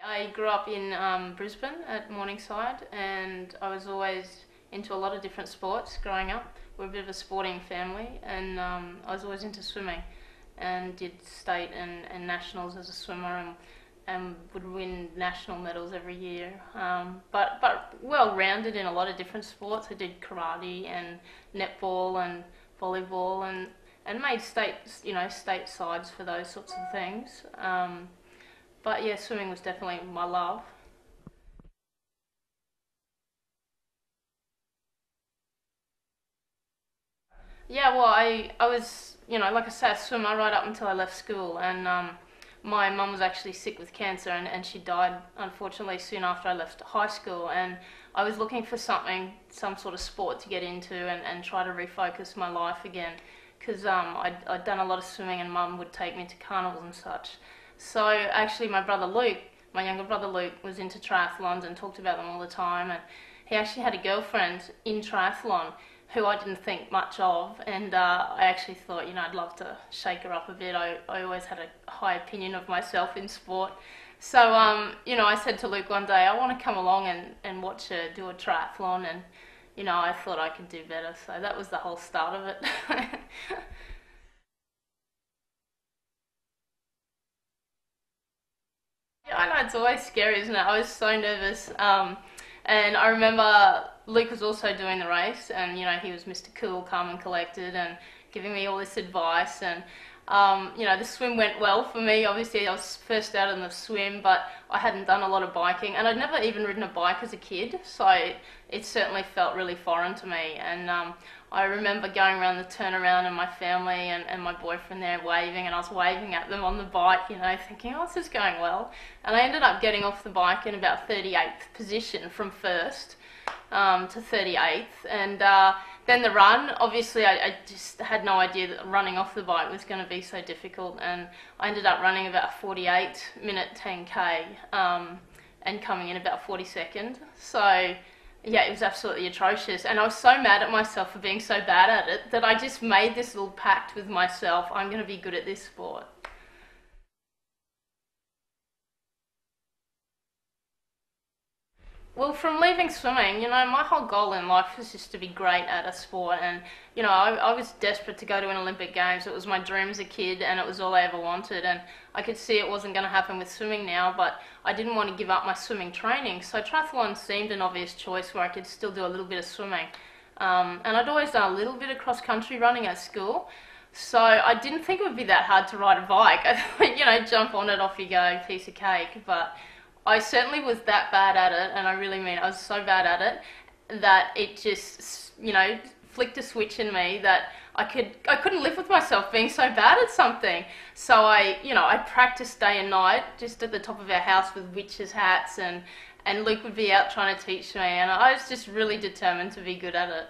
I grew up in Brisbane at Morningside, and I was always into a lot of different sports growing up. We're a bit of a sporting family, and I was always into swimming and did state and nationals as a swimmer, and would win national medals every year. But well rounded in a lot of different sports. I did karate and netball and volleyball and made state sides for those sorts of things. But yeah, swimming was definitely my love. Yeah, well, I was, like I said, a swimmer right up until I left school, and my mum was actually sick with cancer, and she died unfortunately soon after I left high school, and I was looking for some sort of sport to get into and try to refocus my life again, because I'd done a lot of swimming, and mum would take me to carnivals and such. So actually, my younger brother Luke, was into triathlons and talked about them all the time, and he actually had a girlfriend in triathlon who I didn't think much of, and I actually thought, I'd love to shake her up a bit. I always had a high opinion of myself in sport. So, I said to Luke one day, I want to come along and watch her do a triathlon, and, I thought I could do better. So that was the whole start of it. Yeah, I know, it's always scary, isn't it? I was so nervous. And I remember Luke was also doing the race, and he was Mr. Cool, calm and collected, and giving me all this advice. And the swim went well for me. Obviously, I was first out in the swim, but I hadn't done a lot of biking, and I'd never even ridden a bike as a kid, so it certainly felt really foreign to me. And I remember going around the turnaround, and my family and my boyfriend there waving, and I was waving at them on the bike, thinking, oh, this is going well. And I ended up getting off the bike in about 38th position from first to 38th, and then the run, obviously I just had no idea that running off the bike was going to be so difficult, and I ended up running about 48-minute 10k and coming in about 42nd. So yeah, it was absolutely atrocious, and I was so mad at myself for being so bad at it that I just made this little pact with myself: I'm going to be good at this sport. Well, from leaving swimming, my whole goal in life was just to be great at a sport, and I was desperate to go to an Olympic Games. It was my dream as a kid, and it was all I ever wanted, and I could see it wasn't going to happen with swimming now, but I didn't want to give up my swimming training, so triathlon seemed an obvious choice where I could still do a little bit of swimming. And I'd always done a little bit of cross-country running at school, so I didn't think it would be that hard to ride a bike. I thought, jump on it, off you go, piece of cake, but I certainly was that bad at it, and I really mean I was so bad at it that it just, flicked a switch in me that I couldn't live with myself being so bad at something. So I practiced day and night just at the top of our house with witches' hats, and Luke would be out trying to teach me, and I was just really determined to be good at it.